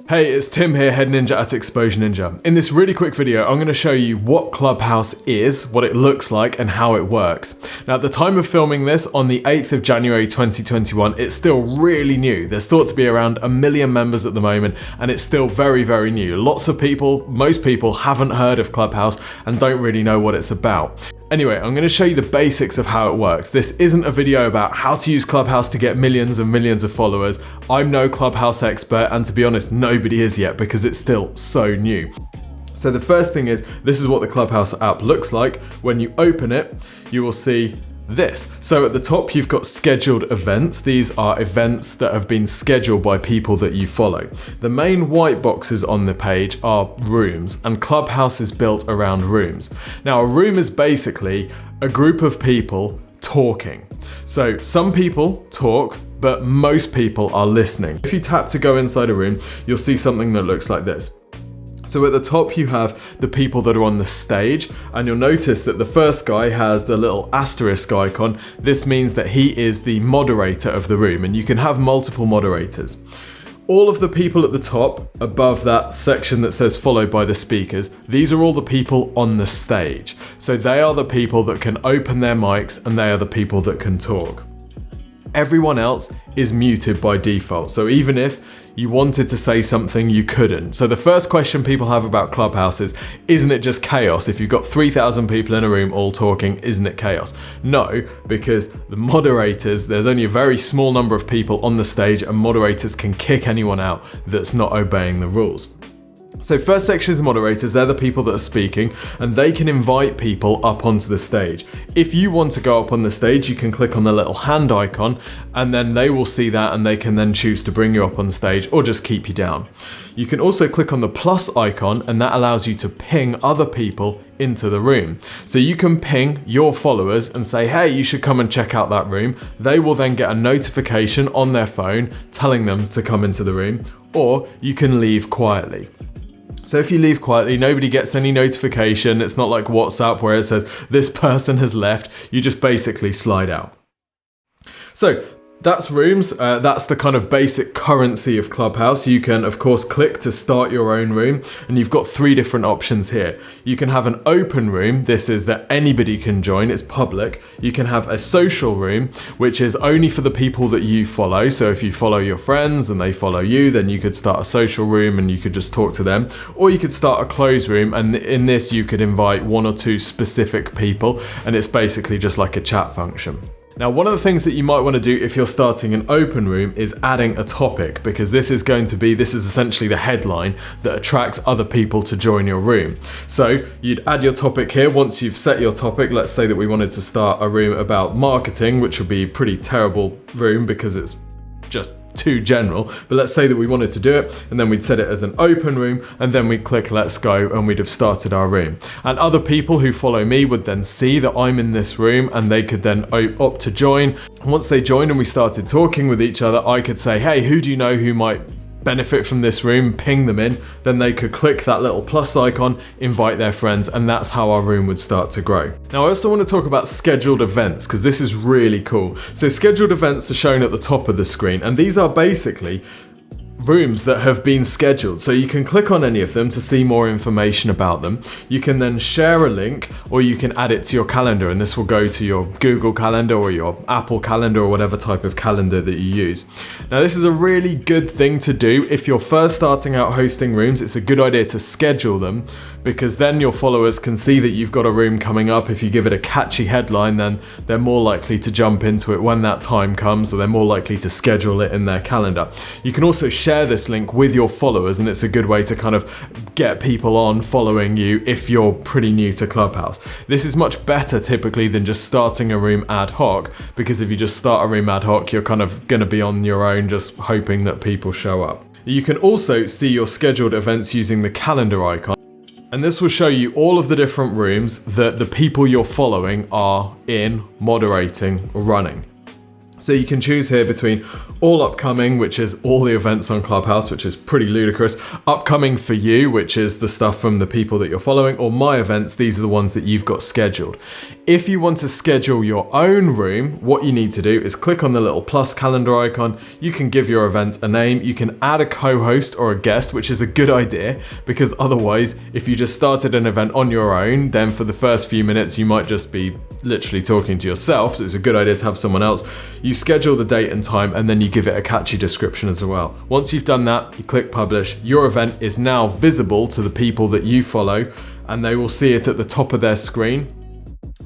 Hey, it's Tim here, Head Ninja at Exposure Ninja. In this really quick video, I'm going to show you what Clubhouse is, what it looks like, and how it works. Now, at the time of filming this, on the 8th of January 2021, it's still really new. There's thought to be around 1 million members at the moment, and it's still very, very new. Lots of people, most people, haven't heard of Clubhouse and don't really know what it's about. Anyway, I'm going to show you the basics of how it works. This isn't a video about how to use Clubhouse to get millions and millions of followers. I'm no Clubhouse expert, and to be honest, nobody is yet because it's still so new. So the first thing is, this is what the Clubhouse app looks like. When you open it, you will see this. So at the top, you've got scheduled events. These are events that have been scheduled by people that you follow. The main white boxes on the page are rooms, and Clubhouse is built around rooms. Now, a room is basically a group of people talking. So some people talk, but most people are listening. If you tap to go inside a room, you'll see something that looks like this. So at the top you have the people that are on the stage, and you'll notice that the first guy has the little asterisk icon. This means that he is the moderator of the room, and you can have multiple moderators. All of the people at the top, above that section that says followed by the speakers, these are all the people on the stage. So they are the people that can open their mics, and they are the people that can talk. Everyone else is muted by default. So even if you wanted to say something, you couldn't. So the first question people have about Clubhouse is, isn't it just chaos? If you've got 3,000 people in a room all talking, isn't it chaos? No, because the moderators, there's only a very small number of people on the stage, and moderators can kick anyone out that's not obeying the rules. So first section is moderators. They're the people that are speaking, and they can invite people up onto the stage. If you want to go up on the stage, you can click on the little hand icon, and then they will see that, and they can then choose to bring you up on stage or just keep you down. You can also click on the plus icon, and that allows you to ping other people into the room. So you can ping your followers and say, hey, you should come and check out that room. They will then get a notification on their phone telling them to come into the room, or you can leave quietly. So if you leave quietly, nobody gets any notification. It's not like WhatsApp where it says this person has left. You just basically slide out. So that's rooms. That's the kind of basic currency of Clubhouse. You can, of course, click to start your own room, and you've got 3 different options here. You can have an open room. This is that anybody can join. It's public. You can have a social room, which is only for the people that you follow. So if you follow your friends and they follow you, then you could start a social room and you could just talk to them. Or you could start a closed room, and in this you could invite 1 or 2 specific people, and it's basically just like a chat function. Now, one of the things that you might want to do if you're starting an open room is adding a topic, because this is essentially the headline that attracts other people to join your room. So you'd add your topic here. Once you've set your topic, let's say that we wanted to start a room about marketing, which would be a pretty terrible room because it's just too general, but let's say that we wanted to do it, and then we'd set it as an open room, and then we'd click let's go, and we'd have started our room. And other people who follow me would then see that I'm in this room, and they could then opt to join. Once they joined and we started talking with each other, I could say, hey, who do you know who might benefit from this room? Ping them in. Then they could click that little plus icon, invite their friends, and that's how our room would start to grow. Now, I also want to talk about scheduled events, because this is really cool. So scheduled events are shown at the top of the screen, and these are basically rooms that have been scheduled. So you can click on any of them to see more information about them. You can then share a link, or you can add it to your calendar, and this will go to your Google Calendar or your Apple Calendar or whatever type of calendar that you use. Now, this is a really good thing to do if you're first starting out hosting rooms. It's a good idea to schedule them, because then your followers can see that you've got a room coming up. If you give it a catchy headline, then they're more likely to jump into it when that time comes, or they're more likely to schedule it in their calendar. You can also share this link with your followers, and it's a good way to kind of get people on following you if you're pretty new to Clubhouse. This is much better typically than just starting a room ad hoc, because if you just start a room ad hoc, you're kind of going to be on your own just hoping that people show up. You can also see your scheduled events using the calendar icon, and this will show you all of the different rooms that the people you're following are in, moderating, or running. So you can choose here between all upcoming, which is all the events on Clubhouse, which is pretty ludicrous, upcoming for you, which is the stuff from the people that you're following, or my events, these are the ones that you've got scheduled. If you want to schedule your own room, what you need to do is click on the little plus calendar icon. You can give your event a name. You can add a co-host or a guest, which is a good idea, because otherwise, if you just started an event on your own, then for the first few minutes, you might just be literally talking to yourself. So it's a good idea to have someone else. You schedule the date and time, and then you give it a catchy description as well. Once you've done that, you click publish. Your event is now visible to the people that you follow, and they will see it at the top of their screen.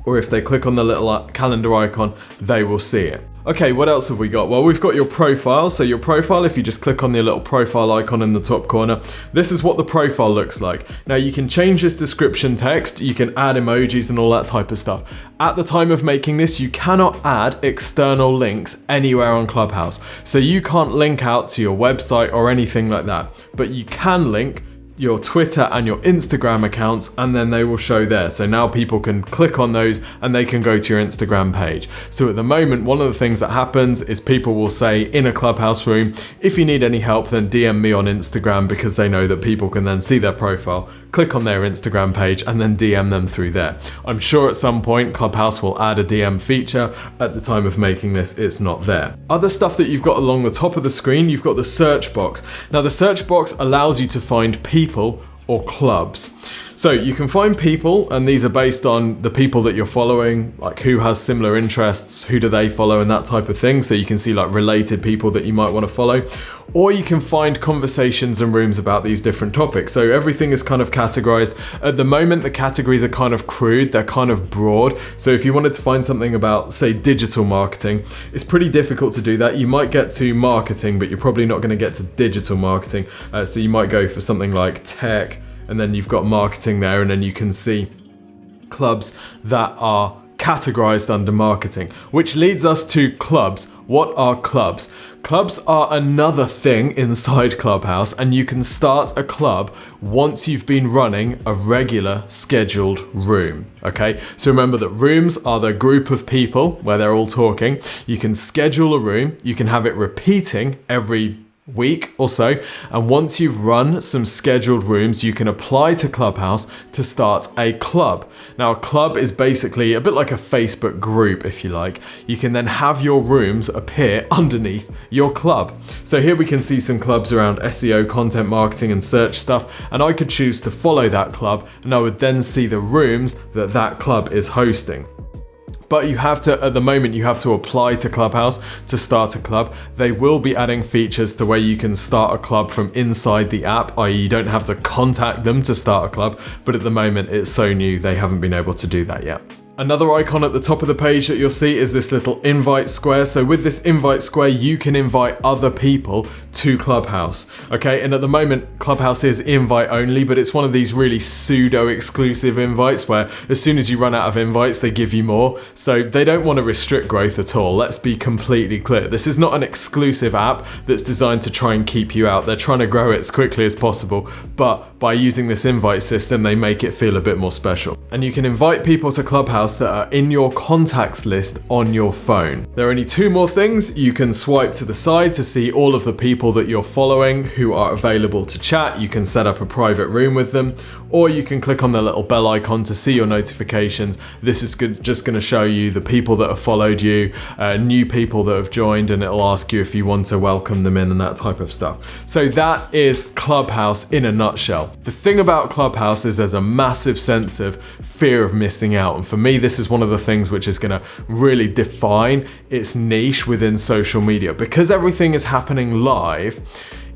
Or if they click on the little calendar icon, they will see it. Okay, what else have we got? Well, we've got your profile. So your profile, if you just click on the little profile icon in the top corner, this is what the profile looks like. Now you can change this description text, you can add emojis and all that type of stuff. At the time of making this, you cannot add external links anywhere on Clubhouse. So you can't link out to your website or anything like that, but you can link your Twitter and your Instagram accounts, and then they will show there. So now people can click on those and they can go to your Instagram page. So at the moment, one of the things that happens is people will say in a Clubhouse room, if you need any help, then DM me on Instagram, because they know that people can then see their profile, click on their Instagram page, and then DM them through there. I'm sure at some point Clubhouse will add a DM feature. At the time of making this, it's not there. Other stuff that you've got along the top of the screen, you've got the search box. Now the search box allows you to find people or clubs. So you can find people, and these are based on the people that you're following, like who has similar interests, who do they follow, and that type of thing. So you can see like related people that you might want to follow. Or you can find conversations and rooms about these different topics. So everything is kind of categorized. At the moment, the categories are kind of crude, they're kind of broad. So if you wanted to find something about, say, digital marketing, it's pretty difficult to do that. You might get to marketing, but you're probably not going to get to digital marketing. So you might go for something like tech, and then you've got marketing there, and then you can see clubs that are categorized under marketing, which leads us to clubs. What are clubs? Clubs are another thing inside Clubhouse, and you can start a club once you've been running a regular scheduled room. Okay, so remember that rooms are the group of people where they're all talking. You can schedule a room, you can have it repeating every week or so, and once you've run some scheduled rooms, you can apply to Clubhouse to start a club. Now a club is basically a bit like a Facebook group, if you like. You can then have your rooms appear underneath your club. So here we can see some clubs around SEO, content marketing and search stuff, and I could choose to follow that club, and I would then see the rooms that that club is hosting. But you have to, at the moment, you have to apply to Clubhouse to start a club. They will be adding features to where you can start a club from inside the app, i.e. you don't have to contact them to start a club, but at the moment it's so new they haven't been able to do that yet. Another icon at the top of the page that you'll see is this little invite square. So with this invite square, you can invite other people to Clubhouse. Okay, and at the moment, Clubhouse is invite only, but it's one of these really pseudo-exclusive invites where as soon as you run out of invites, they give you more. So they don't want to restrict growth at all. Let's be completely clear. This is not an exclusive app that's designed to try and keep you out. They're trying to grow it as quickly as possible, but by using this invite system, they make it feel a bit more special. And you can invite people to Clubhouse that are in your contacts list on your phone. There are only two more things. You can swipe to the side to see all of the people that you're following who are available to chat. You can set up a private room with them, or you can click on the little bell icon to see your notifications. This is just going to show you the people that have followed you, new people that have joined, and it'll ask you if you want to welcome them in and that type of stuff. So that is Clubhouse in a nutshell. The thing about Clubhouse is there's a massive sense of fear of missing out, and for me this is one of the things which is going to really define its niche within social media. Because everything is happening live,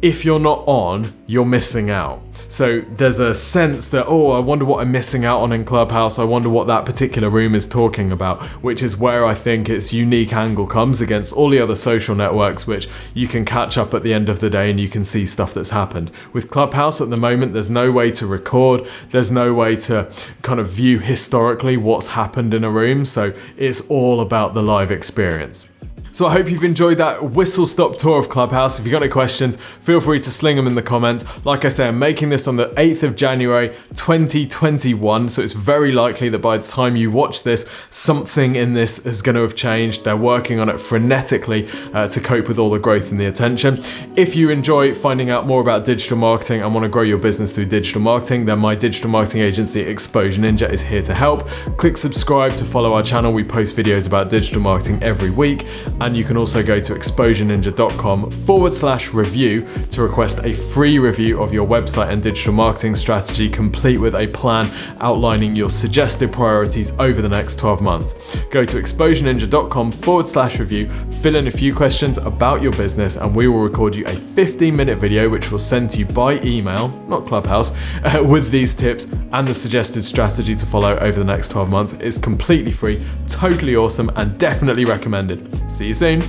if you're not on, you're missing out. So there's a sense that, oh, I wonder what I'm missing out on in Clubhouse. I wonder what that particular room is talking about, which is where I think its unique angle comes against all the other social networks, which you can catch up at the end of the day and you can see stuff that's happened. With Clubhouse at the moment, there's no way to record. There's no way to kind of view historically what's happened in a room. So it's all about the live experience. So I hope you've enjoyed that whistle-stop tour of Clubhouse. If you've got any questions, feel free to sling them in the comments. Like I say, I'm making this on the 8th of January 2021, so it's very likely that by the time you watch this, something in this is going to have changed. They're working on it frenetically to cope with all the growth and the attention. If you enjoy finding out more about digital marketing and want to grow your business through digital marketing, then my digital marketing agency Exposure Ninja is here to help. Click subscribe to follow our channel. We post videos about digital marketing every week. And you can also go to exposureninja.com/review to request a free review of your website and digital marketing strategy, complete with a plan outlining your suggested priorities over the next 12 months. Go to exposureninja.com/review, fill in a few questions about your business, and we will record you a 15-minute video which we'll send to you by email, not Clubhouse, with these tips and the suggested strategy to follow over the next 12 months. It's completely free, totally awesome, and definitely recommended. See you soon.